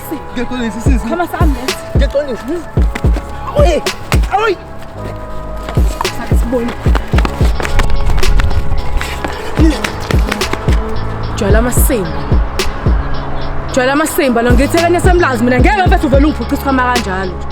Masimba. Ngiyaxolisa sisi. Khama samlethe. Ngiyaxolisa. Ayi! Ayi! Sake sibone. Jwayela Masimba lo ngithekene semlazi mina ngeke mfethu uvela ungiphuca isikhwama kanjalo.